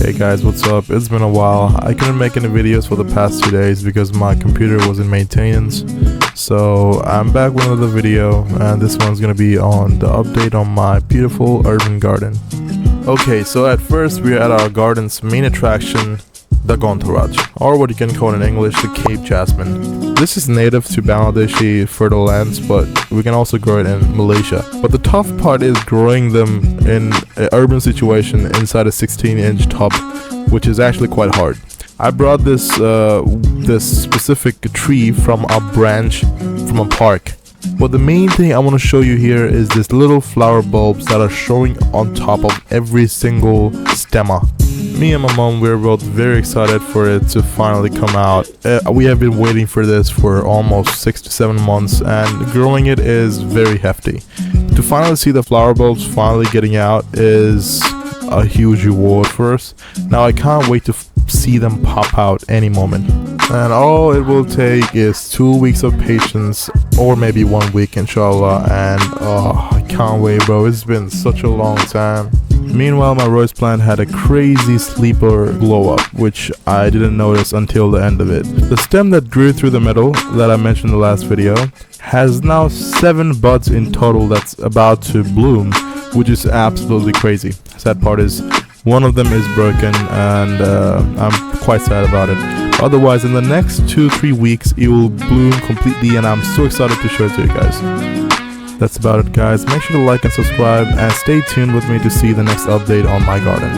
Hey guys, what's up? It's been a while. I couldn't make any videos for the past 2 days because my computer was in maintenance. So I'm back with another video, and this one's gonna be on the update on my beautiful urban garden. Okay, so at first we're at our garden's main attraction, the Gontaraj, or what you can call in English the Cape Jasmine. This is native to Bangladeshi fertile lands, but we can also grow it in Malaysia. But the tough part is growing them in an urban situation inside a 16-inch tub, which is actually quite hard. I brought this specific tree from a branch from a park. But the main thing I want to show you here is this little flower bulbs that are showing on top of every single stemma. Me and my mom, we're both very excited for it to finally come out. We have been waiting for this for almost 6 to 7 months, and growing it is very hefty. To finally see the flower bulbs finally getting out is a huge reward for us. Now I can't wait to see them pop out any moment. And all it will take is 2 weeks of patience, or maybe 1 week, inshallah. And I can't wait, bro. It's been such a long time. Meanwhile, my rose plant had a crazy sleeper glow up, which I didn't notice until the end of it. The stem that grew through the middle that I mentioned in the last video has now 7 buds in total that's about to bloom, which is absolutely crazy. Sad part is one of them is broken, and I'm quite sad about it. Otherwise, in the next 2-3 weeks it will bloom completely, and I'm so excited to show it to you guys. That's about it, guys. Make sure to like and subscribe, and stay tuned with me to see the next update on my garden.